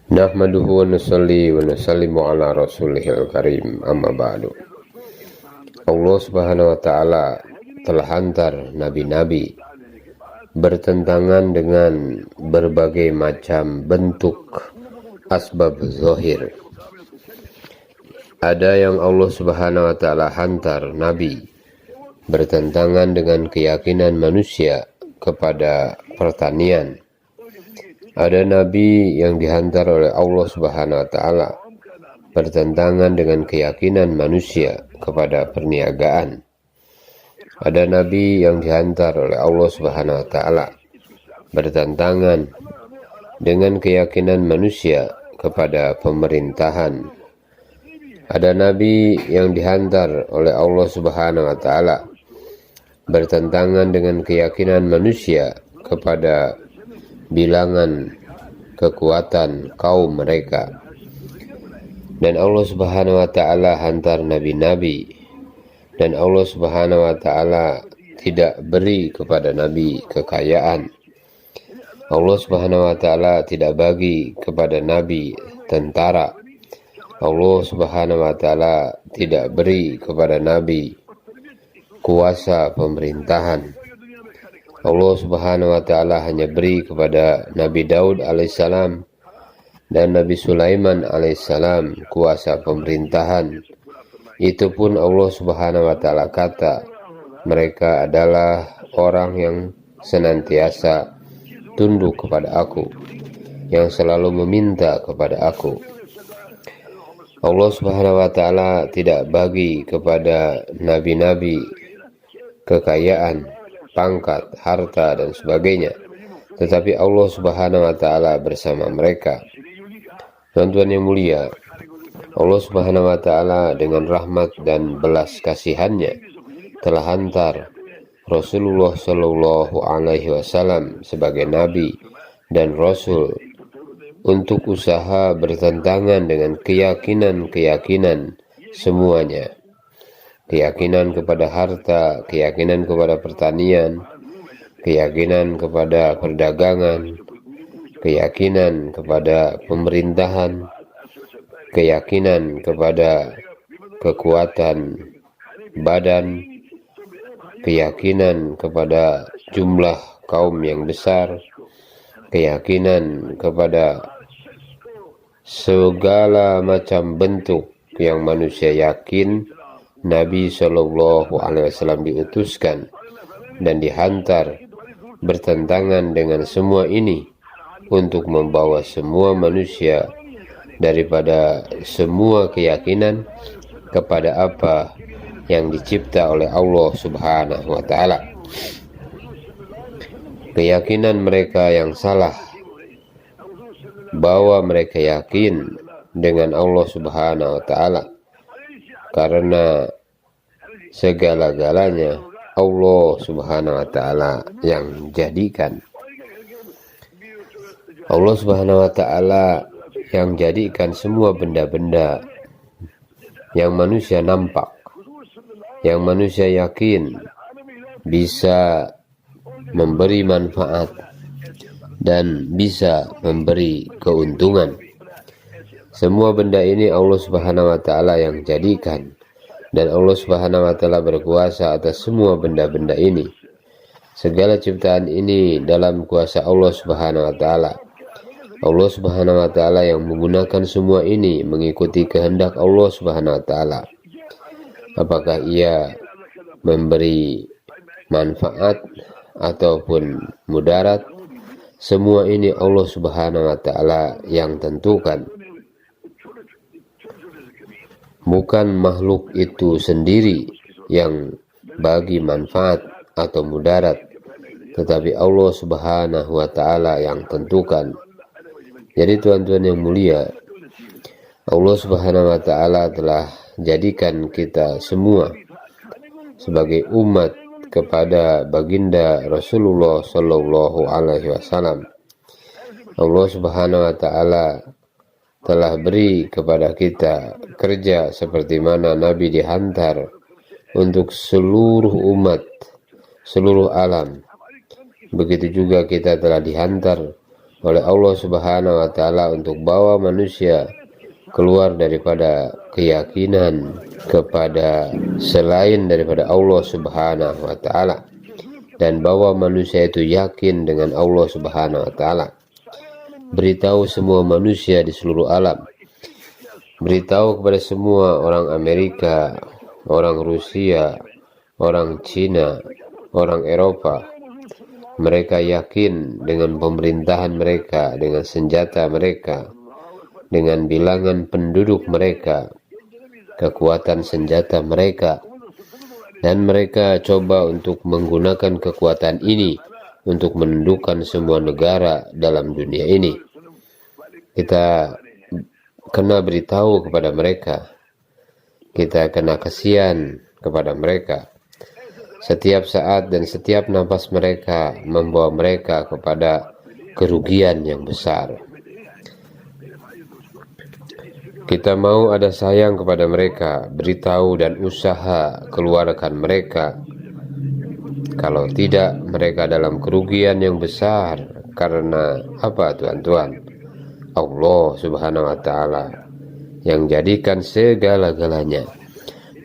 Nahmaduhu wa nusalli wa nusallimu ala rasulihil karim, amma ba'du. Allah subhanahu wa ta'ala telah hantar nabi-nabi bertentangan dengan berbagai macam bentuk asbab zahir. Ada yang Allah subhanahu wa ta'ala hantar nabi bertentangan dengan keyakinan manusia kepada pertanian. Ada nabi yang dihantar oleh Allah subhanahu wa ta'ala bertentangan dengan keyakinan manusia kepada perniagaan. Ada nabi yang dihantar oleh Allah subhanahu wa ta'ala bertentangan dengan keyakinan manusia kepada pemerintahan. Ada nabi yang dihantar oleh Allah subhanahu wa ta'ala bertentangan dengan keyakinan manusia kepada bilangan kekuatan kaum mereka. Dan Allah subhanahu wa ta'ala hantar nabi-nabi, dan Allah subhanahu wa ta'ala tidak beri kepada nabi kekayaan. Allah subhanahu wa ta'ala tidak bagi kepada nabi tentara. Allah subhanahu wa ta'ala tidak beri kepada nabi kuasa pemerintahan. Allah subhanahu wa ta'ala hanya beri kepada Nabi Daud alaihissalam dan Nabi Sulaiman alaihissalam kuasa pemerintahan. Itu pun Allah subhanahu wa ta'ala kata mereka adalah orang yang senantiasa tunduk kepada aku, yang selalu meminta kepada aku. Allah subhanahu wa ta'ala tidak bagi kepada nabi-nabi kekayaan, pangkat, harta, dan sebagainya, tetapi Allah subhanahu wa ta'ala bersama mereka. Tuan-tuan yang mulia, Allah subhanahu wa ta'ala dengan rahmat dan belas kasihannya telah hantar Rasulullah sallallahu alaihi wasallam sebagai nabi dan rasul untuk usaha bertentangan dengan keyakinan-keyakinan semuanya. Keyakinan kepada harta, keyakinan kepada pertanian, keyakinan kepada perdagangan, keyakinan kepada pemerintahan, keyakinan kepada kekuatan badan, keyakinan kepada jumlah kaum yang besar, keyakinan kepada segala macam bentuk yang manusia yakin Nabi Shallallahu Alaihi Wasallam diutuskan dan dihantar bertentangan dengan semua ini untuk membawa semua manusia daripada semua keyakinan kepada apa yang dicipta oleh Allah Subhanahu wa ta'ala. Keyakinan mereka yang salah bahwa mereka yakin dengan Allah Subhanahu wa ta'ala karena segala-galanya Allah subhanahu wa ta'ala yang jadikan. Allah subhanahu wa ta'ala yang jadikan semua benda-benda yang manusia nampak, yang manusia yakin bisa memberi manfaat dan bisa memberi keuntungan. Semua benda ini Allah subhanahu wa ta'ala yang jadikan, dan Allah subhanahu wa ta'ala berkuasa atas semua benda-benda ini. Segala ciptaan ini dalam kuasa Allah subhanahu wa ta'ala. Allah subhanahu wa ta'ala yang menggunakan semua ini mengikuti kehendak Allah subhanahu wa ta'ala. Apakah ia memberi manfaat ataupun mudarat, semua ini Allah subhanahu wa ta'ala yang tentukan. Bukan makhluk itu sendiri yang bagi manfaat atau mudarat, tetapi Allah subhanahu wa ta'ala yang tentukan. Jadi tuan-tuan yang mulia, Allah subhanahu wa ta'ala telah jadikan kita semua sebagai umat kepada baginda Rasulullah sallallahu alaihi wasallam. Allah subhanahu wa ta'ala telah beri kepada kita kerja seperti mana Nabi dihantar untuk seluruh umat, seluruh alam. Begitu juga kita telah dihantar oleh Allah Subhanahu wa taala untuk bawa manusia keluar daripada keyakinan kepada selain daripada Allah Subhanahu wa taala, dan bawa manusia itu yakin dengan Allah Subhanahu wa taala. Beritahu semua manusia di seluruh alam, beritahu kepada semua orang Amerika, orang Rusia, orang Cina, orang Eropa, mereka yakin dengan pemerintahan mereka, dengan senjata mereka, dengan bilangan penduduk mereka, kekuatan senjata mereka, dan mereka coba untuk menggunakan kekuatan ini untuk menundukkan semua negara dalam dunia ini. Kita kena beritahu kepada mereka, kita kena kasihan kepada mereka. Setiap saat dan setiap nafas mereka membawa mereka kepada kerugian yang besar. Kita mau ada sayang kepada mereka, beritahu dan usaha keluarkan mereka. Kalau tidak, mereka dalam kerugian yang besar. Karena apa, tuan-tuan? Allah Subhanahu wa taala yang jadikan segala-galanya,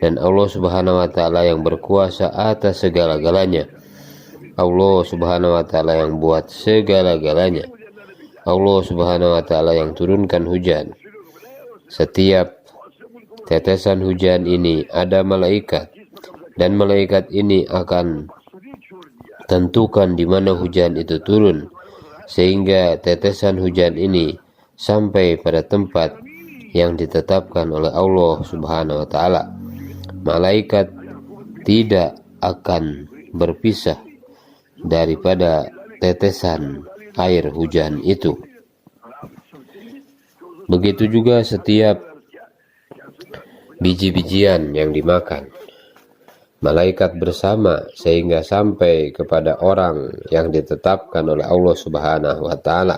dan Allah Subhanahu wa taala yang berkuasa atas segala-galanya. Allah Subhanahu wa taala yang buat segala-galanya. Allah Subhanahu wa taala yang turunkan hujan. Setiap tetesan hujan ini ada malaikat, dan malaikat ini akan tentukan di mana hujan itu turun, sehingga tetesan hujan ini sampai pada tempat yang ditetapkan oleh Allah Subhanahu wa taala. Malaikat tidak akan berpisah daripada tetesan air hujan itu. Begitu juga setiap biji-bijian yang dimakan, malaikat bersama sehingga sampai kepada orang yang ditetapkan oleh Allah Subhanahu wa taala.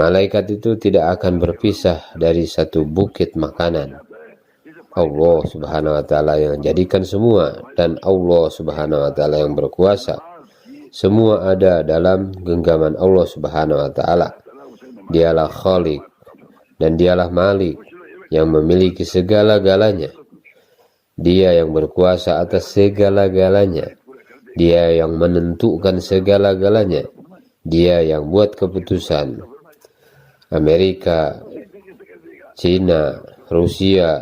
Malaikat itu tidak akan berpisah dari satu bukit makanan. Allah Subhanahu wa taala yang jadikan semua, dan Allah Subhanahu wa taala yang berkuasa. Semua ada dalam genggaman Allah Subhanahu wa taala. Dialah Khalik dan dialah Malik yang memiliki segala-galanya. Dia yang berkuasa atas segala-galanya. Dia yang menentukan segala-galanya. Dia yang buat keputusan. Amerika, Cina, Rusia,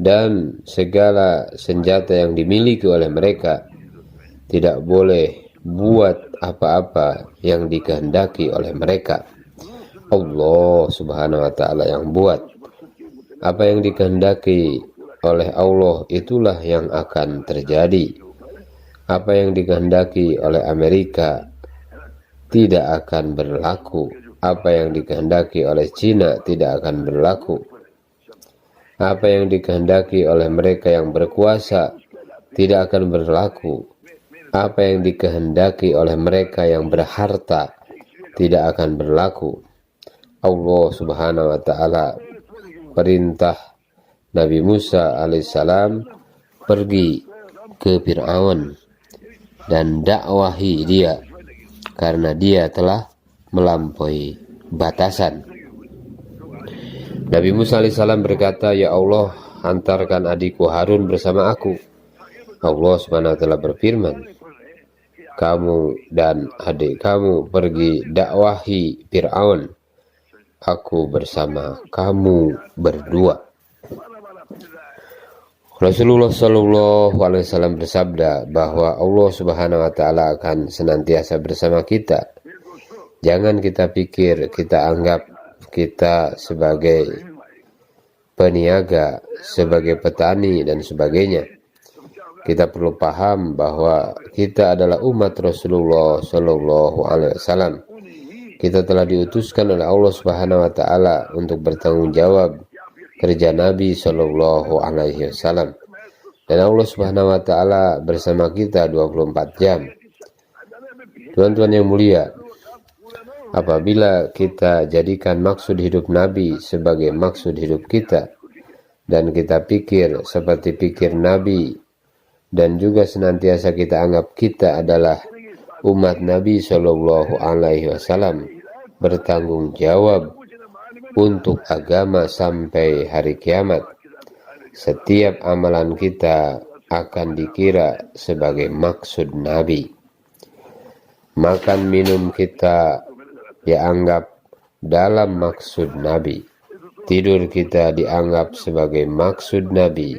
dan segala senjata yang dimiliki oleh mereka tidak boleh buat apa-apa yang dikehendaki oleh mereka. Allah Subhanahu wa taala yang buat. Apa yang dikehendaki oleh Allah itulah yang akan terjadi. Apa yang dikehendaki oleh Amerika tidak akan berlaku. Apa yang dikehendaki oleh Cina tidak akan berlaku. Apa yang dikehendaki oleh mereka yang berkuasa tidak akan berlaku. Apa yang dikehendaki oleh mereka yang berharta tidak akan berlaku. Allah Subhanahu wa taala perintah Nabi Musa alaihissalam pergi ke Fir'aun dan dakwahi dia karena dia telah melampaui batasan. Nabi Musa alaihissalam berkata, "Ya Allah, hantarkan adikku Harun bersama aku." Allah Subhanahu wa taala berfirman, "Kamu dan adik kamu pergi dakwahi Fir'aun. Aku bersama kamu berdua." Rasulullah Shallallahu Alaihi Wasallam bersabda bahwa Allah Subhanahu Wa Taala akan senantiasa bersama kita. Jangan kita pikir, kita anggap kita sebagai peniaga, sebagai petani dan sebagainya. Kita perlu paham bahwa kita adalah umat Rasulullah Shallallahu Alaihi Wasallam. Kita telah diutuskan oleh Allah Subhanahu Wa Taala untuk bertanggung jawab kerja Nabi Shallallahu Alaihi Wasallam, dan Allah Subhanahu Wa Taala bersama kita 24 jam. Tuan-tuan yang mulia, apabila kita jadikan maksud hidup Nabi sebagai maksud hidup kita, dan kita pikir seperti pikir Nabi, dan juga senantiasa kita anggap kita adalah umat Nabi Shallallahu Alaihi Wasallam bertanggung jawab untuk agama sampai hari kiamat. Setiap amalan kita akan dikira sebagai maksud Nabi. Makan minum kita dianggap dalam maksud Nabi. Tidur kita dianggap sebagai maksud Nabi.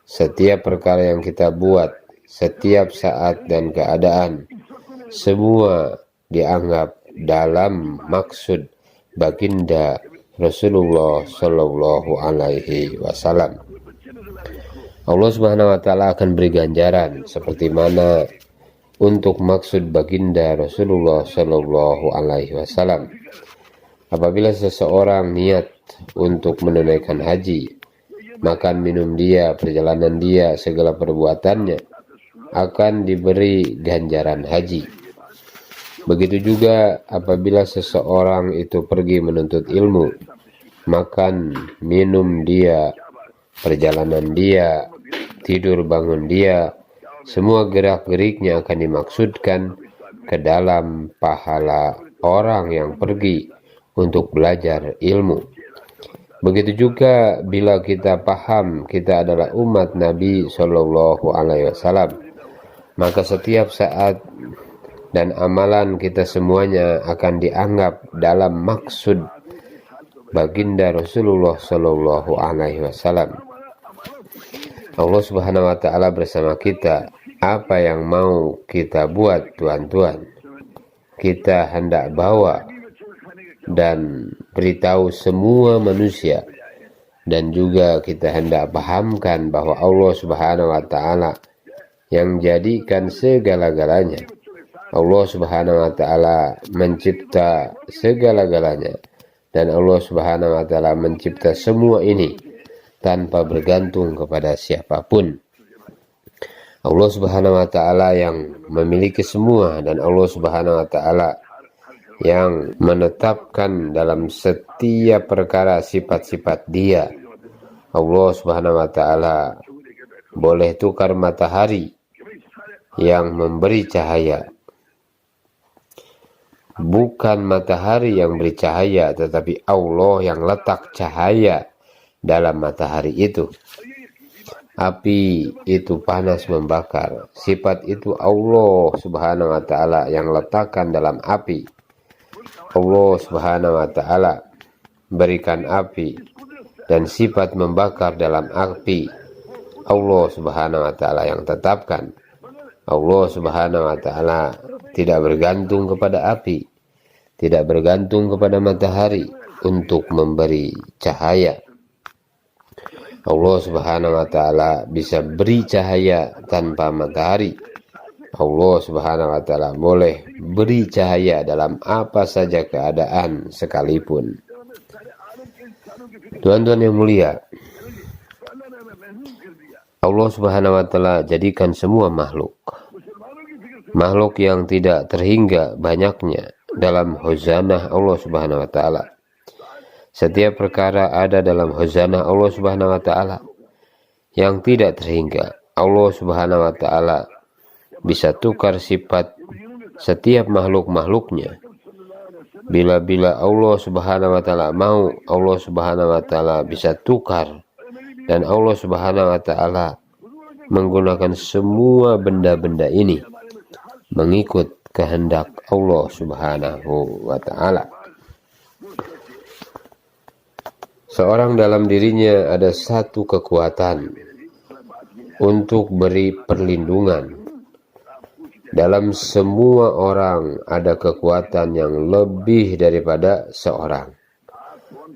Setiap perkara yang kita buat, setiap saat dan keadaan, semua dianggap dalam maksud baginda Rasulullah Shallallahu Alaihi Wasallam. Allah Subhanahu Wa Taala akan beri ganjaran seperti mana untuk maksud baginda Rasulullah Shallallahu Alaihi Wasallam. Apabila seseorang niat untuk menunaikan haji, makan minum dia, perjalanan dia, segala perbuatannya akan diberi ganjaran haji. Begitu juga apabila seseorang itu pergi menuntut ilmu, makan minum dia, perjalanan dia, tidur bangun dia, semua gerak-geriknya akan dimaksudkan ke dalam pahala orang yang pergi untuk belajar ilmu. Begitu juga bila kita paham kita adalah umat Nabi Shallallahu Alaihi Wasallam, maka setiap saat dan amalan kita semuanya akan dianggap dalam maksud baginda Rasulullah Shallallahu Alaihi Wasallam. Allah Subhanahu Wa Taala bersama kita. Apa yang mau kita buat, tuan-tuan, kita hendak bawa dan beritahu semua manusia, dan juga kita hendak pahamkan bahwa Allah Subhanahu Wa Taala yang jadikan segala-galanya. Allah Subhanahu Wa Taala mencipta segala-galanya, dan Allah Subhanahu Wa Taala mencipta semua ini tanpa bergantung kepada siapapun. Allah Subhanahu Wa Taala yang memiliki semua, dan Allah Subhanahu Wa Taala yang menetapkan dalam setiap perkara sifat-sifat Dia. Allah Subhanahu Wa Taala boleh tukar matahari yang memberi cahaya. Bukan matahari yang beri cahaya, tetapi Allah yang letak cahaya dalam matahari itu. Api itu panas membakar. Sifat itu Allah Subhanahu Wa Taala yang letakkan dalam api. Allah Subhanahu Wa Taala berikan api dan sifat membakar dalam api. Allah Subhanahu Wa Taala yang tetapkan. Allah Subhanahu Wa Taala tidak bergantung kepada api, tidak bergantung kepada matahari untuk memberi cahaya. Allah Subhanahu Wa Taala bisa beri cahaya tanpa matahari. Allah Subhanahu Wa Taala boleh beri cahaya dalam apa saja keadaan sekalipun. Tuan-tuan yang mulia, Allah Subhanahu Wa Taala jadikan semua makhluk yang tidak terhingga banyaknya dalam khazanah Allah Subhanahu Wa Taala. Setiap perkara ada dalam khazanah Allah Subhanahu Wa Taala yang tidak terhingga. Allah Subhanahu Wa Taala bisa tukar sifat setiap makhluk-makhluknya. Bila-bila Allah Subhanahu Wa Taala mau, Allah Subhanahu Wa Taala bisa tukar, dan Allah Subhanahu Wa Taala menggunakan semua benda-benda ini mengikut kehendak Allah Subhanahu Wa Taala. Seorang dalam dirinya ada satu kekuatan untuk beri perlindungan. Dalam semua orang ada kekuatan yang lebih daripada seorang.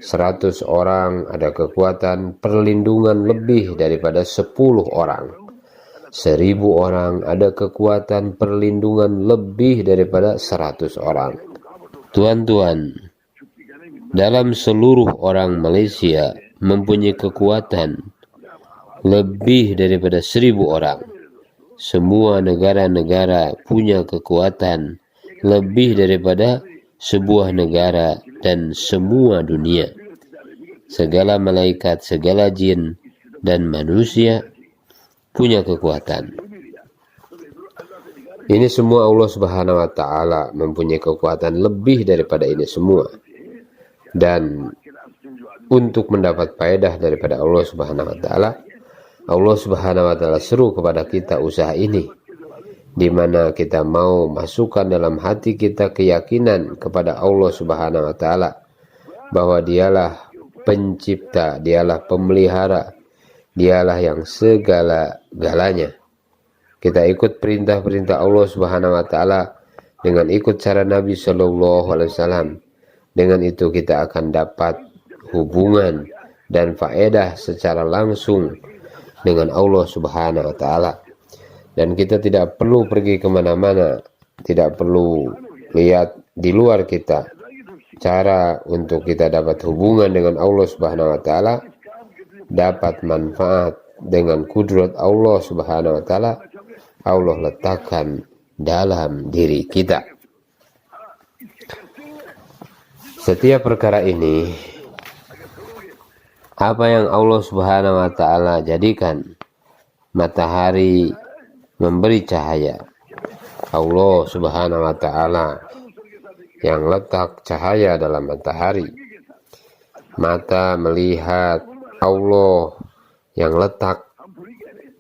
100 orang ada kekuatan perlindungan lebih daripada 10 orang. 1000 orang ada kekuatan perlindungan lebih daripada 100 orang. Tuan-tuan, dalam seluruh orang Malaysia mempunyai kekuatan lebih daripada 1000 orang. Semua negara-negara punya kekuatan lebih daripada sebuah negara dan semua dunia. Segala malaikat, segala jin dan manusia punya kekuatan. Ini semua Allah Subhanahu wa Ta'ala mempunyai kekuatan lebih daripada ini semua. Dan untuk mendapat faedah daripada Allah Subhanahu wa Ta'ala, Allah Subhanahu wa Ta'ala seru kepada kita usaha ini, di mana kita mau masukkan dalam hati kita keyakinan kepada Allah Subhanahu wa Ta'ala bahwa Dialah pencipta, Dialah pemelihara, Dialah yang segala-galanya. Kita ikut perintah-perintah Allah Subhanahu wa Ta'ala dengan ikut cara Nabi Shallallahu Alaihi Wasallam. Dengan itu kita akan dapat hubungan dan faedah secara langsung dengan Allah Subhanahu wa Ta'ala. Dan kita tidak perlu pergi kemana-mana, tidak perlu lihat di luar kita. Cara untuk kita dapat hubungan dengan Allah Subhanahu wa Ta'ala, dapat manfaat dengan kudrat Allah Subhanahu wa Ta'ala, Allah letakkan dalam diri kita. Setiap perkara ini, apa yang Allah Subhanahu wa Ta'ala jadikan, matahari memberi cahaya, Allah Subhanahu wa Ta'ala yang letak cahaya dalam matahari. Mata melihat, Allah yang letak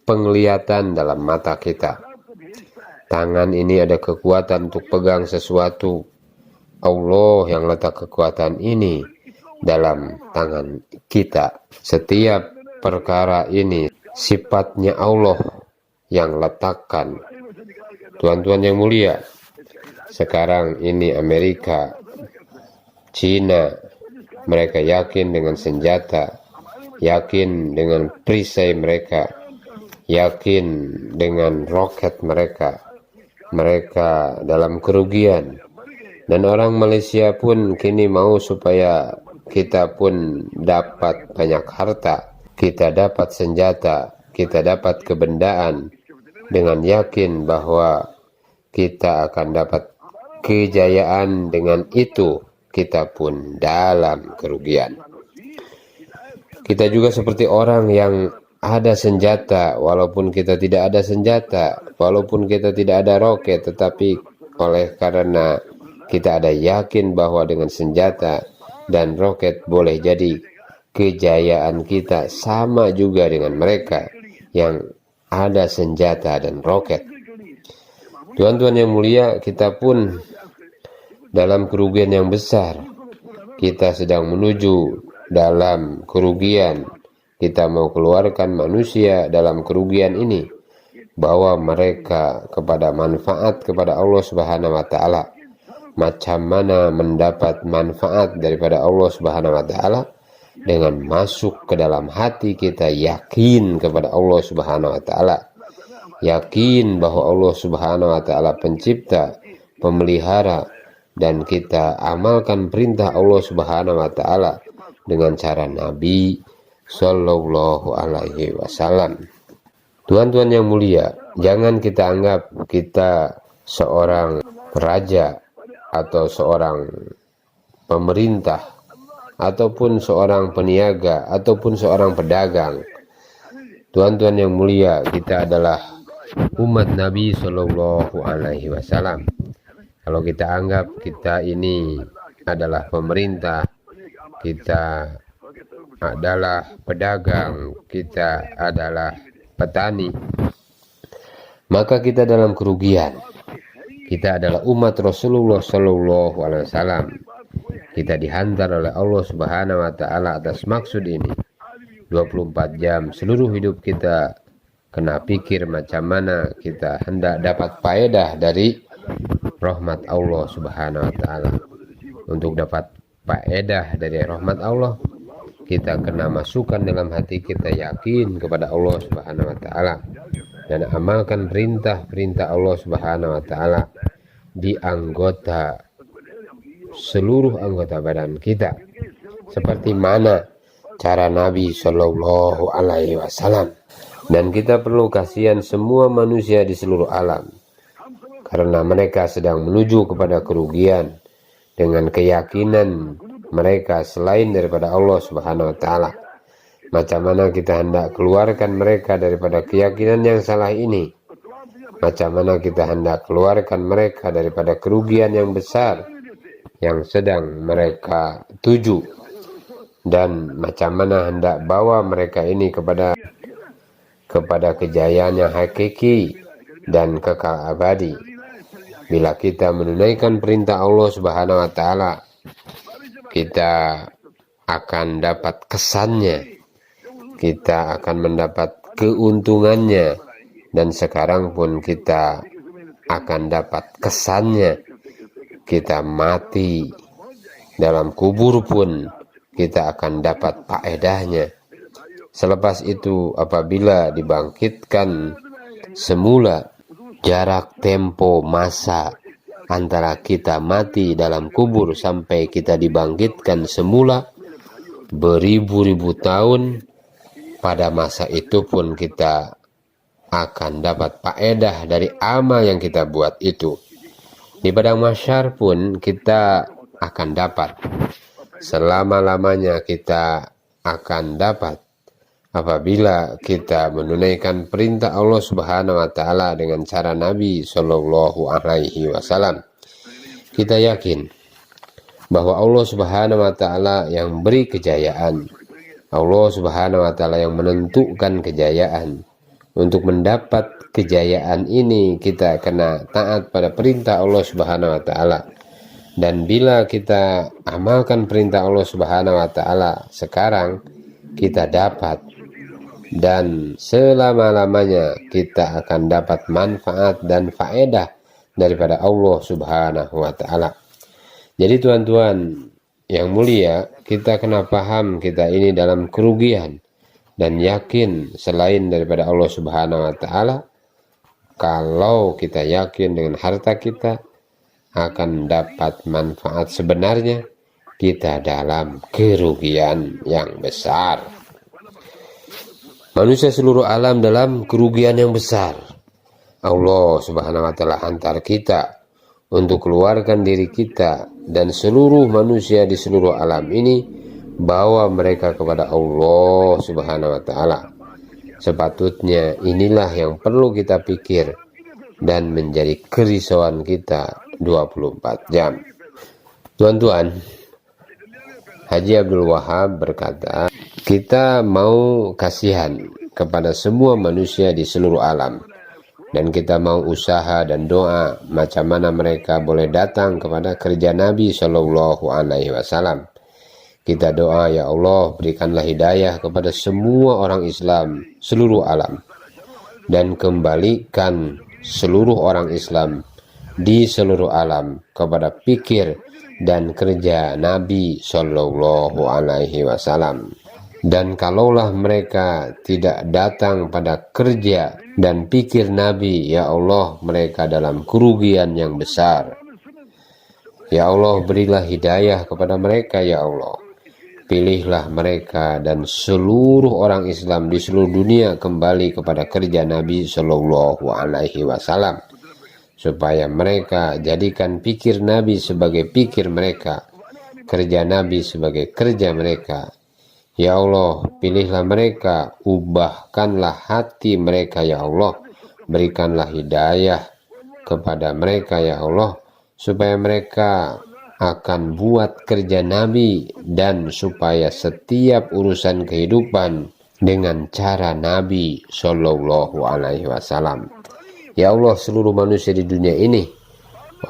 penglihatan dalam mata kita. Tangan ini ada kekuatan untuk pegang sesuatu, Allah yang letak kekuatan ini dalam tangan kita. Setiap perkara ini sifatnya Allah yang letakkan. Tuan-tuan yang mulia, sekarang ini Amerika, Cina, mereka yakin dengan senjata, yakin dengan perisai mereka, yakin dengan roket mereka. Mereka dalam kerugian. Dan orang Malaysia pun kini mau supaya kita pun dapat banyak harta, kita dapat senjata, kita dapat kebendaan, dengan yakin bahwa kita akan dapat kejayaan. Dengan itu kita pun dalam kerugian. Kita juga seperti orang yang ada senjata, walaupun kita tidak ada senjata, walaupun kita tidak ada roket, tetapi oleh karena kita ada yakin bahwa dengan senjata dan roket boleh jadi kejayaan kita sama juga dengan mereka yang ada senjata dan roket. Tuan-tuan yang mulia, kita pun dalam kerugian yang besar. Kita sedang menuju dalam kerugian. Kita mau keluarkan manusia dalam kerugian ini, bawa mereka kepada manfaat kepada Allah Subhanahu wa Ta'ala. Macam mana mendapat manfaat daripada Allah Subhanahu wa Ta'ala? Dengan masuk ke dalam hati kita yakin kepada Allah Subhanahu wa Ta'ala, yakin bahwa Allah Subhanahu wa Ta'ala pencipta, pemelihara, dan kita amalkan perintah Allah Subhanahu wa Ta'ala dengan cara Nabi Sallallahu Alaihi Wasallam. Tuan-tuan yang mulia, jangan kita anggap kita seorang raja atau seorang pemerintah ataupun seorang peniaga ataupun seorang pedagang. Tuan-tuan yang mulia, kita adalah umat Nabi Sallallahu Alaihi Wasallam. Kalau kita anggap kita ini adalah pemerintah, kita adalah pedagang, kita adalah petani, maka kita dalam kerugian. Kita adalah umat Rasulullah Sallallahu Alaihi Wasallam. Kita dihantar oleh Allah Subhanahu wa Ta'ala atas maksud ini. 24 jam seluruh hidup kita kena pikir macam mana kita hendak dapat faedah dari rahmat Allah Subhanahu wa Ta'ala. Untuk dapat faedah dari rahmat Allah, kita kena masukkan dalam hati kita yakin kepada Allah Subhanahu wa Ta'ala dan amalkan perintah-perintah Allah Subhanahu wa Ta'ala di anggota, seluruh anggota badan kita, seperti mana cara Nabi Shallallahu Alaihi Wasallam. Dan kita perlu kasihan semua manusia di seluruh alam, karena mereka sedang menuju kepada kerugian dengan keyakinan mereka selain daripada Allah Subhanahu wa Ta'ala. Macam mana kita hendak keluarkan mereka daripada keyakinan yang salah ini? macam mana kita hendak keluarkan mereka daripada kerugian yang besar yang sedang mereka tuju, dan macam mana hendak bawa mereka ini kepada kejayaan yang hakiki dan kekal abadi. Bila kita menunaikan perintah Allah Subhanahu wa Ta'ala, kita akan dapat kesannya, kita akan mendapat keuntungannya, dan sekarang pun kita akan dapat kesannya. Kita mati dalam kubur pun kita akan dapat faedahnya. Selepas itu apabila dibangkitkan semula, jarak tempo masa antara kita mati dalam kubur sampai kita dibangkitkan semula beribu-ribu tahun. Pada masa itu pun kita akan dapat faedah dari amal yang kita buat itu. Di padang mahsyar pun kita akan dapat, selama-lamanya kita akan dapat apabila kita menunaikan perintah Allah Subhanahu wa Ta'ala dengan cara Nabi Shallallahu Alaihi Wasallam. Kita yakin bahwa Allah Subhanahu wa Ta'ala yang beri kejayaan, Allah Subhanahu wa Ta'ala yang menentukan kejayaan. Untuk mendapat kejayaan ini kita kena taat pada perintah Allah Subhanahu wa Ta'ala. Dan bila kita amalkan perintah Allah Subhanahu wa Ta'ala sekarang, kita dapat, dan selama-lamanya kita akan dapat manfaat dan faedah daripada Allah Subhanahu wa Ta'ala. Jadi tuan-tuan yang mulia, kita kena paham kita ini dalam kerugian, dan yakin selain daripada Allah Subhanahu wa Ta'ala. Kalau kita yakin dengan harta kita akan dapat manfaat sebenarnya, kita dalam kerugian yang besar. Manusia seluruh alam dalam kerugian yang besar. Allah Subhanahu wa Ta'ala hantar kita untuk keluarkan diri kita dan seluruh manusia di seluruh alam ini, bawa mereka kepada Allah Subhanahu wa Ta'ala. Sepatutnya inilah yang perlu kita pikir dan menjadi kerisauan kita 24 jam. Tuan-tuan, Haji Abdul Wahab berkata, kita mau kasihan kepada semua manusia di seluruh alam, dan kita mau usaha dan doa macam mana mereka boleh datang kepada kerja Nabi Shallallahu Alaihi Wasallam. Kita doa, ya Allah, berikanlah hidayah kepada semua orang Islam seluruh alam, dan kembalikan seluruh orang Islam di seluruh alam kepada pikir dan kerja Nabi Shallallahu Alaihi Wasallam. Dan kalaulah mereka tidak datang pada kerja dan pikir Nabi, ya Allah, mereka dalam kerugian yang besar. Ya Allah, berilah hidayah kepada mereka, ya Allah. Pilihlah mereka dan seluruh orang Islam di seluruh dunia kembali kepada kerja Nabi Shallallahu Alaihi Wasallam, supaya mereka jadikan pikir Nabi sebagai pikir mereka, kerja Nabi sebagai kerja mereka. Ya Allah, pilihlah mereka, ubahkanlah hati mereka, ya Allah, berikanlah hidayah kepada mereka, ya Allah, supaya mereka akan buat kerja Nabi, dan supaya setiap urusan kehidupan dengan cara Nabi Shallallahu Alaihi Wasallam. Ya Allah, seluruh manusia di dunia ini,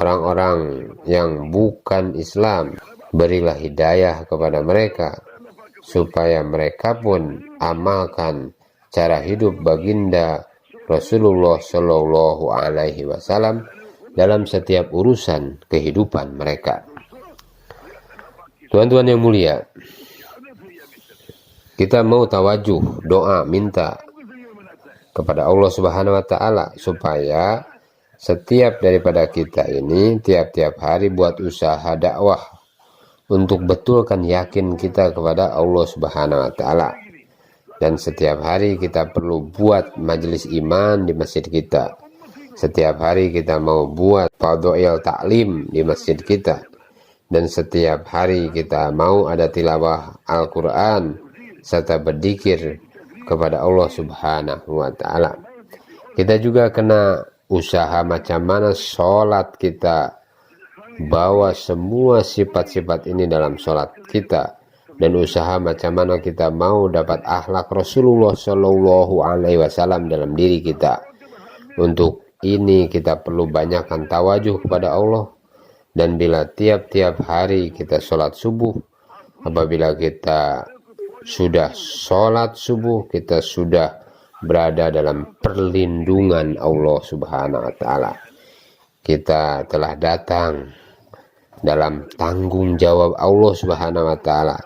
orang-orang yang bukan Islam, berilah hidayah kepada mereka, supaya mereka pun amalkan cara hidup baginda Rasulullah Shallallahu Alaihi Wasallam dalam setiap urusan kehidupan mereka. Tuan-tuan yang mulia, kita mau tawajuh, doa, minta kepada Allah Subhanahu wa Ta'ala supaya setiap daripada kita ini tiap-tiap hari buat usaha dakwah untuk betulkan yakin kita kepada Allah Subhanahu wa Ta'ala. Dan setiap hari kita perlu buat majelis iman di masjid kita. Setiap hari kita mau buat fadha'il ta'lim di masjid kita. Dan setiap hari kita mau ada tilawah Al-Quran serta berzikir kepada Allah Subhanahu wa Ta'ala. Kita juga kena usaha macam mana sholat kita, bawa semua sifat-sifat ini dalam sholat kita, dan usaha macam mana kita mau dapat akhlak Rasulullah Shallallahu Alaihi Wasallam dalam diri kita. Untuk ini kita perlu banyakkan tawajuh kepada Allah, dan bila tiap-tiap hari kita sholat subuh, apabila kita sudah sholat subuh, kita sudah berada dalam perlindungan Allah Subhanahu wa Ta'ala. Kita telah datang dalam tanggung jawab Allah Subhanahu wa Ta'ala.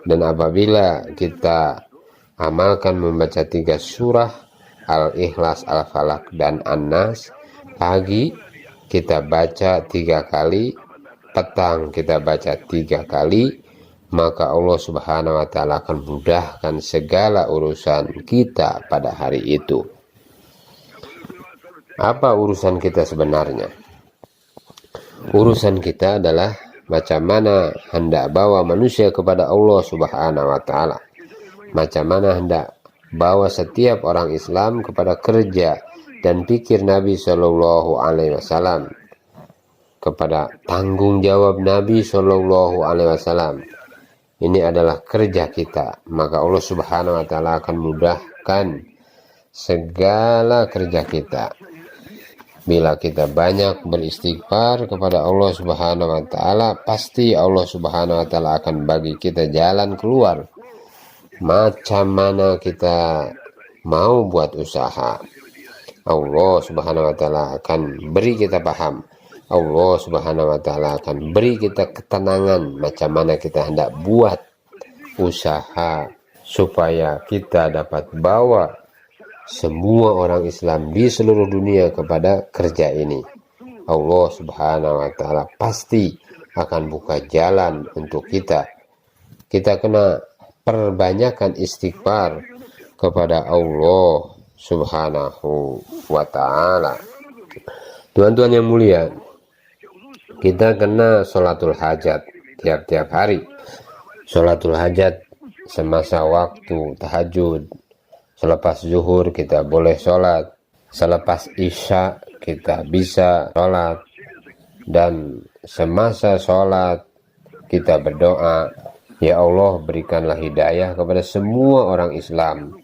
Dan apabila kita amalkan membaca 3 surah Al-Ikhlas, Al-Falaq, dan An-Nas, pagi kita baca 3 kali, petang kita baca 3 kali, maka Allah Subhanahu wa Ta'ala akan mudahkan segala urusan kita pada hari itu. Apa urusan kita sebenarnya? Urusan kita adalah macam mana hendak bawa manusia kepada Allah Subhanahu wa Ta'ala, macam mana hendak bawa setiap orang Islam kepada kerja dan pikir Nabi Shallallahu Alaihi Wasallam, kepada tanggung jawab Nabi Shallallahu Alaihi Wasallam. Ini adalah kerja kita, maka Allah Subhanahu wa Ta'ala akan mudahkan segala kerja kita. Bila kita banyak beristighfar kepada Allah Subhanahu wa Ta'ala, pasti Allah Subhanahu wa Ta'ala akan bagi kita jalan keluar. Macam mana kita mau buat usaha, Allah Subhanahu wa Ta'ala akan beri kita paham. Allah Subhanahu wa Ta'ala akan beri kita ketenangan macam mana kita hendak buat usaha supaya kita dapat bawa semua orang Islam di seluruh dunia kepada kerja ini. Allah Subhanahu wa Ta'ala pasti akan buka jalan untuk kita. Kita kena perbanyakkan istighfar kepada Allah Subhanahu wa Ta'ala. Tuan-tuan yang mulia, kita kena sholatul hajat tiap-tiap hari. Sholatul hajat semasa waktu tahajud. Selepas zuhur kita boleh sholat, selepas isya kita bisa sholat, dan semasa sholat kita berdoa, ya Allah berikanlah hidayah kepada semua orang Islam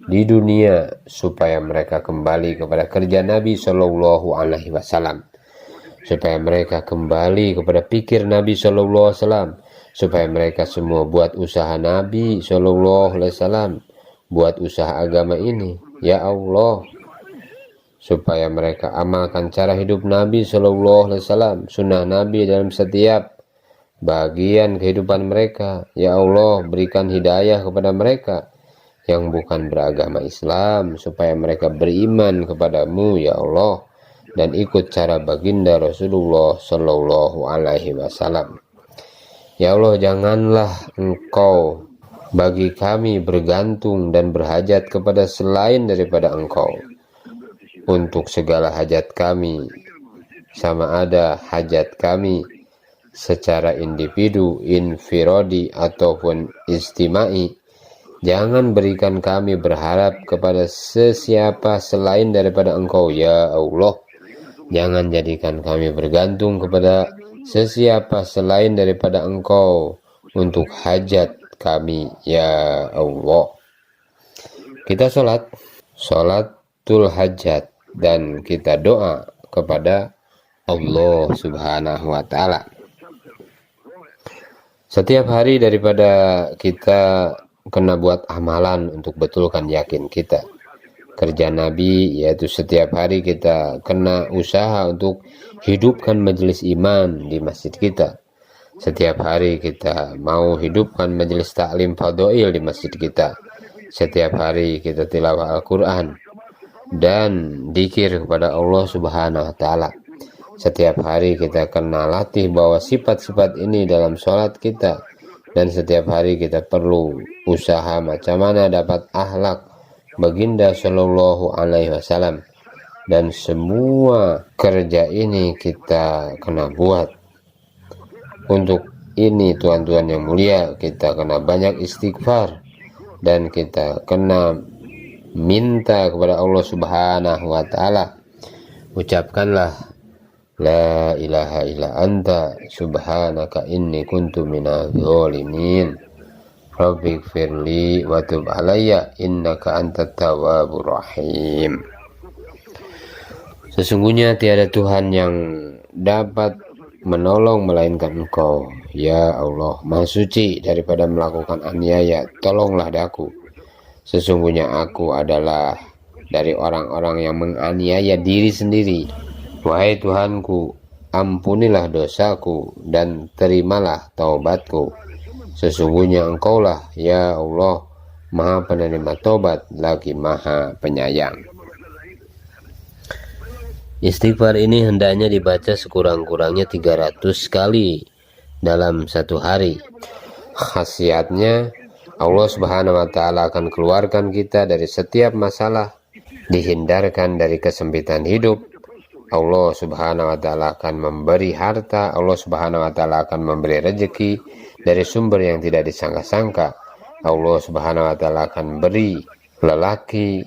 di dunia supaya mereka kembali kepada kerja Nabi Shallallahu Alaihi Wasallam, supaya mereka kembali kepada pikir Nabi Shallallahu Alaihi Wasallam, supaya mereka semua buat usaha Nabi Shallallahu Alaihi Wasallam, buat usaha agama ini, ya Allah, supaya mereka amalkan cara hidup Nabi Shallallahu Alaihi Wasallam, sunnah Nabi dalam setiap bagian kehidupan mereka. Ya Allah, berikan hidayah kepada mereka yang bukan beragama Islam, supaya mereka beriman kepadamu, ya Allah, dan ikut cara baginda Rasulullah Shallallahu Alaihi Wasallam. Ya Allah, janganlah Engkau bagi kami bergantung dan berhajat kepada selain daripada Engkau untuk segala hajat kami, sama ada hajat kami secara individu, infiradi, ataupun istimai. Jangan berikan kami berharap kepada sesiapa selain daripada Engkau, ya Allah. Jangan jadikan kami bergantung kepada sesiapa selain daripada Engkau untuk hajat kami, ya Allah. Kita sholatul hajat, dan kita doa kepada Allah Subhanahu wa Ta'ala. Setiap hari daripada kita kena buat amalan untuk betulkan yakin kita. Kerja Nabi yaitu setiap hari kita kena usaha untuk hidupkan majelis iman di masjid kita. Setiap hari kita mau hidupkan majelis taklim fadhail di masjid kita. Setiap hari kita tilawah Al-Quran dan dzikir kepada Allah Subhanahu wa Ta'ala. Setiap hari kita kena latih bahwa sifat-sifat ini dalam sholat kita. Dan setiap hari kita perlu usaha macam mana dapat akhlak baginda Shallallahu Alaihi Wasallam. Dan semua kerja ini kita kena buat. Untuk ini tuan-tuan yang mulia, kita kena banyak istighfar, dan kita kena minta kepada Allah Subhanahu wa Ta'ala ucapkanlah la ilaha illa anta subhanaka inni kuntu minadz zalimin rabbighfirli wa tub alayya innaka antat tawwabur rahim. Sesungguhnya tiada Tuhan yang dapat menolong melainkan Engkau, ya Allah, Maha Suci daripada melakukan aniaya. Tolonglah daku, sesungguhnya aku adalah dari orang-orang yang menganiaya diri sendiri. Wahai Tuhanku, ampunilah dosaku dan terimalah taubatku. Sesungguhnya Engkaulah, ya Allah, Maha penerima taubat lagi Maha penyayang. Istighfar ini hendaknya dibaca sekurang-kurangnya 300 kali dalam satu hari. Khasiatnya, Allah Subhanahu wa Ta'ala akan keluarkan kita dari setiap masalah, dihindarkan dari kesempitan hidup. Allah Subhanahu wa Ta'ala akan memberi harta, Allah Subhanahu wa Ta'ala akan memberi rezeki dari sumber yang tidak disangka-sangka. Allah Subhanahu wa Ta'ala akan beri lelaki,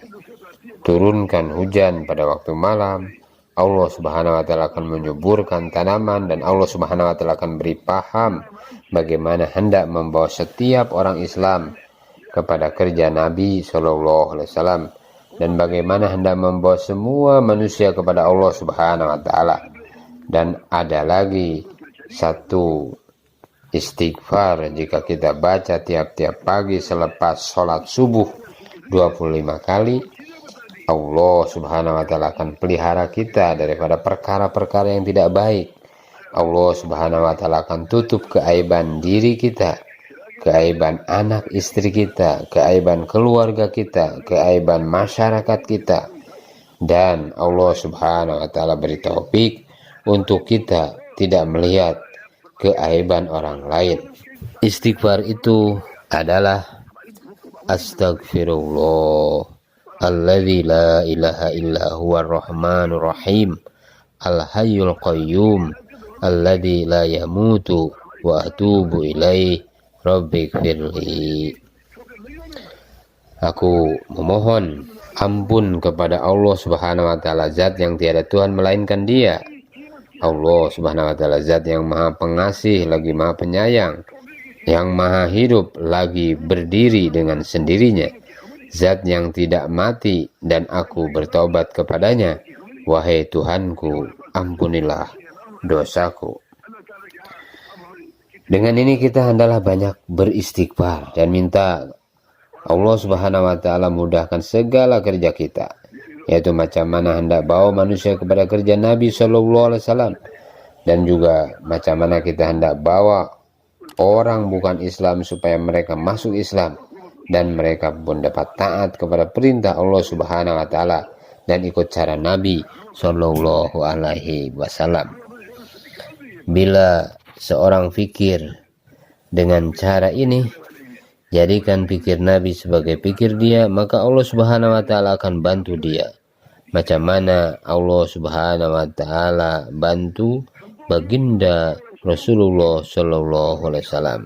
turunkan hujan pada waktu malam. Allah Subhanahu wa Ta'ala akan menyuburkan tanaman, dan Allah Subhanahu wa Ta'ala akan beri paham bagaimana hendak membawa setiap orang Islam kepada kerja Nabi Shallallahu Alaihi Wasallam, dan bagaimana hendak membawa semua manusia kepada Allah Subhanahu wa Ta'ala. Dan ada lagi satu istighfar jika kita baca tiap-tiap pagi selepas sholat subuh 25 kali, Allah Subhanahu wa Ta'ala akan pelihara kita daripada perkara-perkara yang tidak baik. Allah Subhanahu wa Ta'ala akan tutup keaiban diri kita, keaiban anak istri kita, keaiban keluarga kita, keaiban masyarakat kita. Dan Allah Subhanahu wa Ta'ala beri taufik untuk kita tidak melihat keaiban orang lain. Istighfar itu adalah astagfirullah alladzi la ilaha illa huwar rahmanur rahim al hayyul qayyum alladzi la yamutu wa atubu ilaih rabbighfirli. Aku memohon ampun kepada Allah Subhanahu wa Ta'ala, zat yang tiada Tuhan melainkan Dia. Allah Subhanahu wa Ta'ala zat yang maha pengasih lagi maha penyayang, yang maha hidup lagi berdiri dengan sendirinya, zat yang tidak mati, dan aku bertobat kepadanya. Wahai Tuhanku, ampunilah dosaku. Dengan ini kita hendaklah banyak beristighfar dan minta Allah Subhanahu wa Ta'ala mudahkan segala kerja kita, yaitu macam mana hendak bawa manusia kepada kerja Nabi Shallallahu Alaihi Wasallam, dan juga macam mana kita hendak bawa orang bukan Islam supaya mereka masuk Islam, dan mereka pun dapat taat kepada perintah Allah Subhanahu wa Ta'ala dan ikut cara Nabi Shallallahu Alaihi Wasallam. Bila seorang fikir dengan cara ini, jadikan pikir Nabi sebagai pikir dia, maka Allah Subhanahu wa Ta'ala akan bantu dia. Macam mana Allah Subhanahu wa Ta'ala bantu baginda Rasulullah Shallallahu Alaihi Wasallam.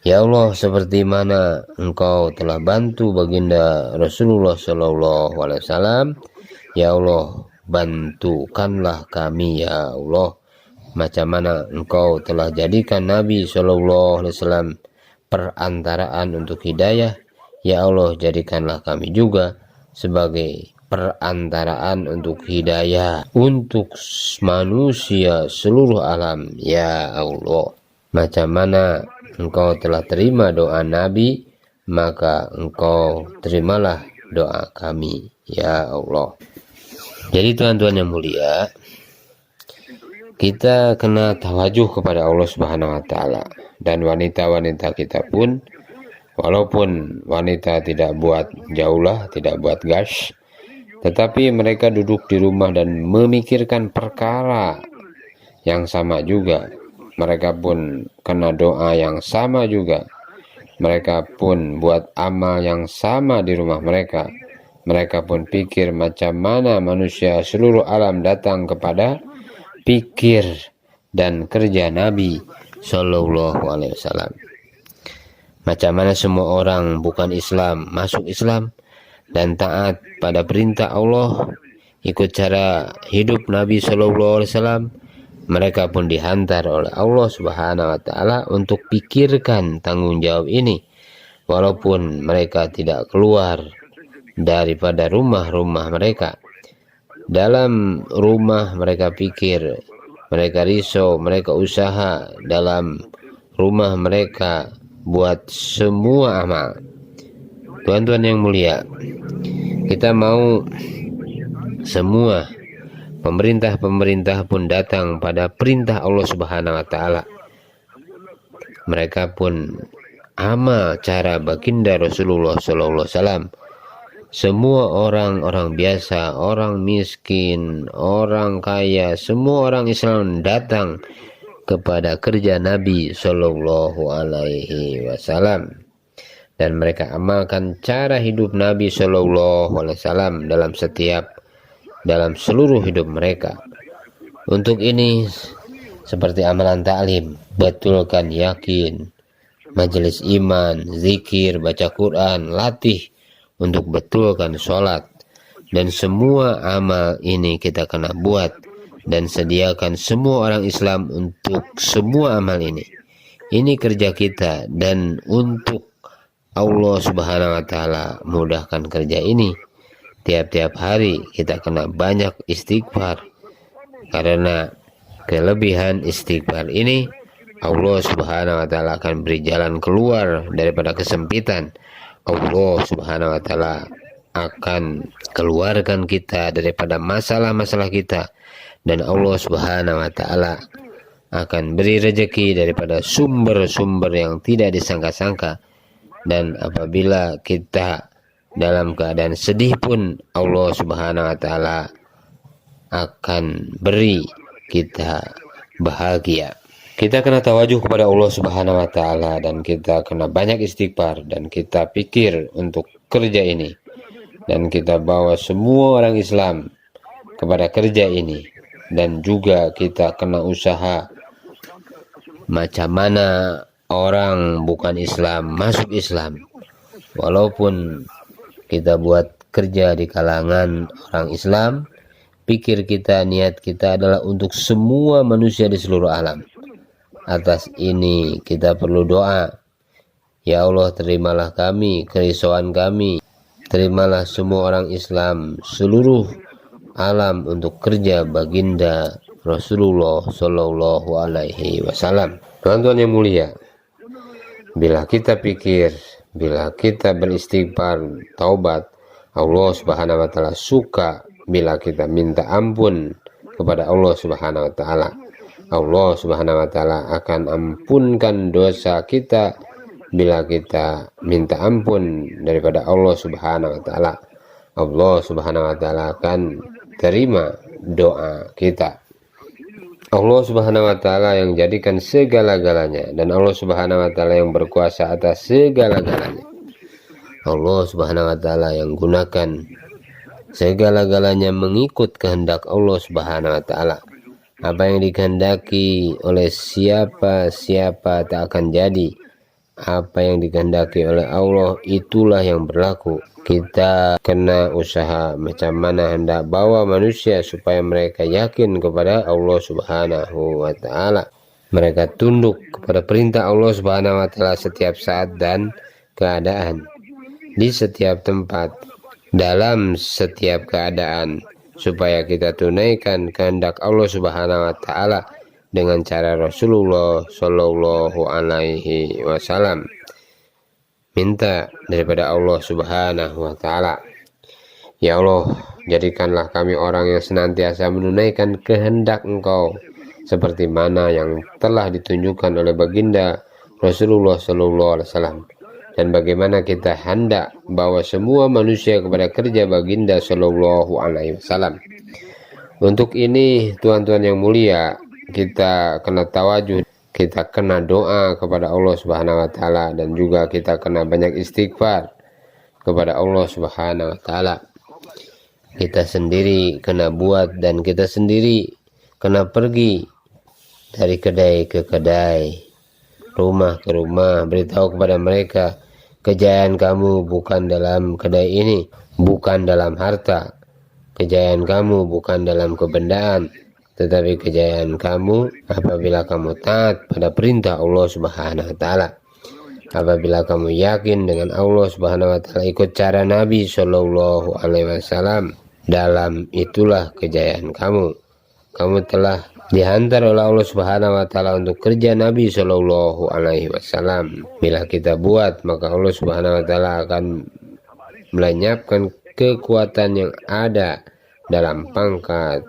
Ya Allah, seperti mana Engkau telah bantu baginda Rasulullah Shallallahu Alaihi Wasallam, ya Allah, bantukanlah kami ya Allah. Macam mana Engkau telah jadikan Nabi Shallallahu Alaihi Wasallam perantaraan untuk hidayah, ya Allah, jadikanlah kami juga sebagai perantaraan untuk hidayah untuk manusia seluruh alam ya Allah. Macam mana Engkau telah terima doa Nabi, maka Engkau terimalah doa kami ya Allah. Jadi tuan-tuan yang mulia, kita kena tawajuh kepada Allah Subhanahu wa Ta'ala. Dan wanita-wanita kita pun, walaupun wanita tidak buat jaulah, tidak buat gas, tetapi mereka duduk di rumah dan memikirkan perkara yang sama juga. Mereka pun kena doa yang sama juga. Mereka pun buat amal yang sama di rumah mereka. Mereka pun pikir macam mana manusia seluruh alam datang kepada pikir dan kerja Nabi Shallallahu Alaihi Wasallam. Macam mana semua orang bukan Islam masuk Islam dan taat pada perintah Allah, ikut cara hidup Nabi SAW, mereka pun dihantar oleh Allah Subhanahu wa Ta'ala untuk pikirkan tanggung jawab ini, walaupun mereka tidak keluar daripada rumah-rumah mereka. Dalam rumah mereka pikir, mereka risau, mereka usaha dalam rumah mereka buat semua amal. Tuan-tuan yang mulia, kita mau semua pemerintah pun datang pada perintah Allah Subhanahu wa Ta'ala. Mereka pun amal cara baginda Rasulullah sallallahu alaihi wasallam. Semua orang biasa, orang miskin, orang kaya, semua orang Islam datang kepada kerja Nabi sallallahu alaihi wasallam, dan mereka amalkan cara hidup Nabi sallallahu alaihi wasallam dalam seluruh hidup mereka. Untuk ini, seperti amalan taklim, betulkan yakin, majelis iman, zikir, baca Quran, latih untuk betulkan sholat, dan semua amal ini kita kena buat dan sediakan semua orang Islam untuk semua amal ini. Ini kerja kita, dan untuk Allah Subhanahu wa Ta'ala mudahkan kerja ini. Tiap-tiap hari kita kena banyak istighfar, karena kelebihan istighfar ini Allah Subhanahu wa Ta'ala akan beri jalan keluar daripada kesempitan. Allah Subhanahu wa Ta'ala akan keluarkan kita daripada masalah-masalah kita, dan Allah Subhanahu wa Ta'ala akan beri rezeki daripada sumber-sumber yang tidak disangka-sangka. Dan apabila kita dalam keadaan sedih pun, Allah Subhanahu wa Ta'ala akan beri kita bahagia. Kita kena tawajuh kepada Allah Subhanahu wa Ta'ala, dan kita kena banyak istighfar, dan kita pikir untuk kerja ini, dan kita bawa semua orang Islam kepada kerja ini, dan juga kita kena usaha macam mana orang bukan Islam masuk Islam. Walaupun kita buat kerja di kalangan orang Islam, pikir kita, niat kita adalah untuk semua manusia di seluruh alam. Atas ini kita perlu doa. Ya Allah, terimalah kami, kerisauan kami. Terimalah semua orang Islam seluruh alam untuk kerja baginda Rasulullah sallallahu alaihi wasallam. Tuan-tuan yang mulia, bila kita pikir, bila kita beristighfar, taubat, Allah Subhanahu wa Ta'ala suka bila kita minta ampun kepada Allah Subhanahu wa Ta'ala. Allah Subhanahu wa Ta'ala akan ampunkan dosa kita bila kita minta ampun daripada Allah Subhanahu wa Ta'ala. Allah Subhanahu wa Ta'ala akan terima doa kita. Allah Subhanahu wa Ta'ala yang jadikan segala-galanya, dan Allah Subhanahu wa Ta'ala yang berkuasa atas segala-galanya. Allah Subhanahu wa Ta'ala yang gunakan segala-galanya mengikut kehendak Allah Subhanahu wa Ta'ala. Apa yang dikehendaki oleh siapa tak akan jadi. Apa yang dikehendaki oleh Allah itulah yang berlaku. Kita kena usaha macam mana hendak bawa manusia supaya mereka yakin kepada Allah Subhanahu wa Ta'ala. Mereka tunduk kepada perintah Allah Subhanahu wa Ta'ala setiap saat dan keadaan, di setiap tempat, dalam setiap keadaan, supaya kita tunaikan kehendak Allah Subhanahu wa Ta'ala dengan cara Rasulullah sallallahu alaihi wasallam. Minta daripada Allah Subhanahu wa Ta'ala, ya Allah, jadikanlah kami orang yang senantiasa menunaikan kehendak Engkau seperti mana yang telah ditunjukkan oleh baginda Rasulullah sallallahu alaihi wasallam, dan bagaimana kita hendak bawa semua manusia kepada kerja baginda sallallahu alaihi wasallam. Untuk ini, tuan-tuan yang mulia, kita kena tawajuh, kita kena doa kepada Allah Subhanahu wa Ta'ala, dan juga kita kena banyak istighfar kepada Allah Subhanahu wa Ta'ala. Kita sendiri kena buat, dan kita sendiri kena pergi dari kedai ke kedai, rumah ke rumah, beritahu kepada mereka, kejayaan kamu bukan dalam kedai ini, bukan dalam harta. kejayaan kamu bukan dalam kebendaan, tetapi kejayaan kamu apabila kamu taat pada perintah Allah Subhanahu wa taala. Apabila kamu yakin dengan Allah Subhanahu wa taala, ikut cara Nabi Shallallahu alaihi wasallam, dalam itulah kejayaan kamu. Kamu telah dihantar oleh Allah Subhanahu wa taala untuk kerja Nabi Shallallahu alaihi wasallam. Bila kita buat, maka Allah Subhanahu wa taala akan melenyapkan kekuatan yang ada dalam pangkat,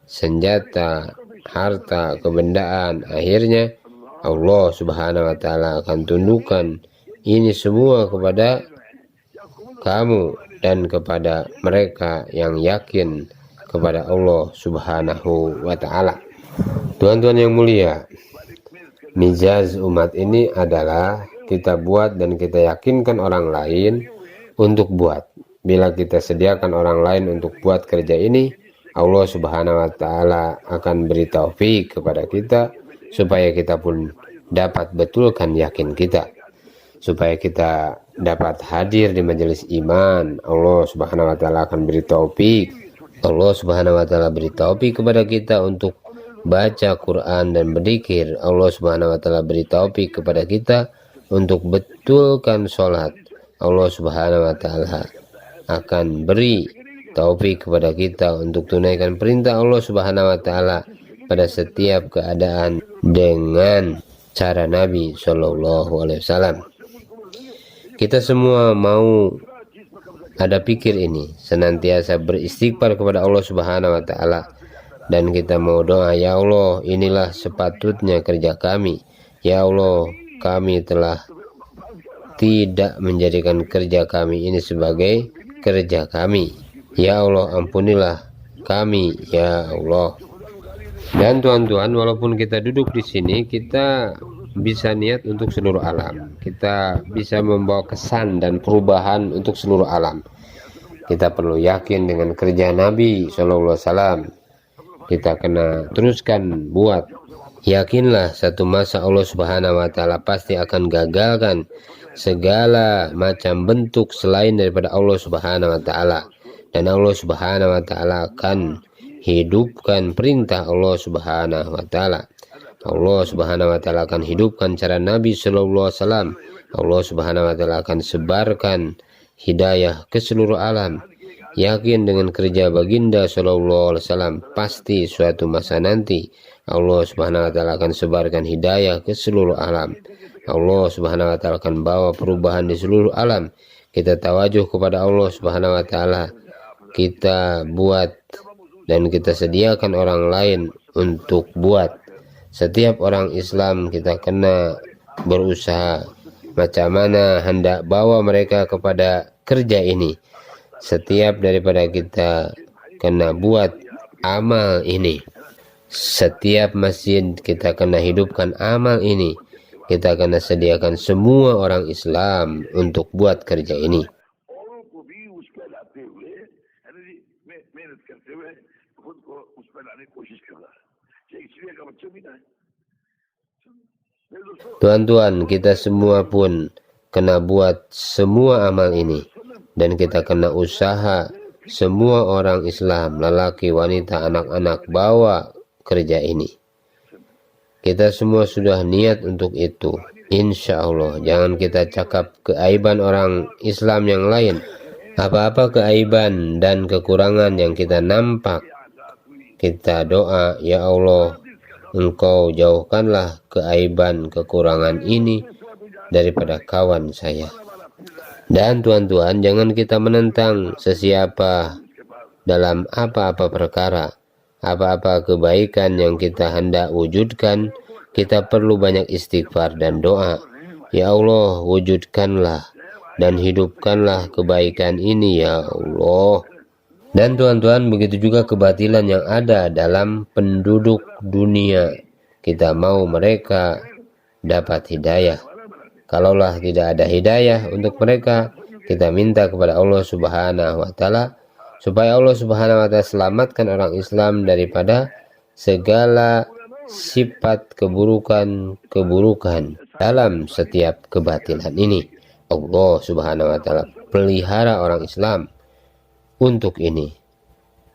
senjata, harta, kebendaan. Akhirnya Allah Subhanahu wa taala akan tundukkan ini semua kepada kamu dan kepada mereka yang yakin kepada Allah Subhanahu wa taala. Tuan-tuan yang mulia, mizaz umat ini adalah kita buat dan kita yakinkan orang lain untuk buat. Bila kita sediakan orang lain untuk buat kerja ini, Allah Subhanahu wa taala akan beri taufik kepada kita supaya kita pun dapat betulkan yakin kita, supaya kita dapat hadir di majelis iman. Allah Subhanahu wa taala akan beri taufik. Allah Subhanahu wa taala beri taufik kepada kita untuk baca Quran dan berzikir. Allah Subhanahu wa taala beri taufik kepada kita untuk betulkan sholat. Allah Subhanahu wa taala akan beri taufik kepada kita untuk tunaikan perintah Allah Subhanahu wa taala pada setiap keadaan dengan cara Nabi Shallallahu alaihi wasallam. Kita semua mau ada pikir ini, senantiasa beristighfar kepada Allah Subhanahu wa taala, dan kita mau doa, ya Allah, inilah sepatutnya kerja kami. Ya Allah, kami telah tidak menjadikan kerja kami ini sebagai kerja kami. Ya Allah, ampunilah kami, ya Allah. Dan tuan-tuan, walaupun kita duduk di sini, kita bisa niat untuk seluruh alam. Kita bisa membawa kesan dan perubahan untuk seluruh alam. Kita perlu yakin dengan kerja Nabi Sallallahu Alaihi Wasallam. Kita kena teruskan buat. Yakinlah satu masa Allah Subhanahu wa taala pasti akan gagalkan segala macam bentuk selain daripada Allah Subhanahu wa taala, dan Allah Subhanahu wa taala akan hidupkan perintah Allah Subhanahu wa taala. Allah Subhanahu wa taala akan hidupkan cara Nabi Sallallahu Alaihi Wasallam. Allah Subhanahu wa taala akan sebarkan hidayah ke seluruh alam. Yakin dengan kerja baginda Sallallahu Alaihi Wasallam, pasti suatu masa nanti Allah Subhanahu wa taala akan sebarkan hidayah ke seluruh alam. Allah Subhanahu wa taala akan bawa perubahan di seluruh alam. Kita tawajuh kepada Allah Subhanahu wa taala. Kita buat dan kita sediakan orang lain untuk buat. Setiap orang Islam kita kena berusaha macam mana hendak bawa mereka kepada kerja ini. Setiap daripada kita kena buat amal ini. Setiap masjid kita kena hidupkan amal ini. Kita kena sediakan semua orang Islam untuk buat kerja ini. Tuan-tuan, kita semua pun kena buat semua amal ini, dan kita kena usaha semua orang Islam, lelaki, wanita, anak-anak, bawa kerja ini. Kita semua sudah niat untuk itu, insya Allah. Jangan kita cakap keaiban orang Islam yang lain. Apa-apa keaiban dan kekurangan yang kita nampak, kita doa, ya Allah, Engkau jauhkanlah keaiban kekurangan ini daripada kawan saya. Dan tuan-tuan, jangan kita menentang sesiapa dalam apa-apa perkara. Apa-apa kebaikan yang kita hendak wujudkan, kita perlu banyak istighfar dan doa. Ya Allah, wujudkanlah dan hidupkanlah kebaikan ini, ya Allah. Dan tuan-tuan, begitu juga kebatilan yang ada dalam penduduk dunia. Kita mau mereka dapat hidayah. Kalaulah tidak ada hidayah untuk mereka, kita minta kepada Allah Subhanahu wa taala supaya Allah Subhanahu wa taala selamatkan orang Islam daripada segala sifat keburukan dalam setiap kebatilan ini. Allah Subhanahu wa taala pelihara orang Islam untuk ini.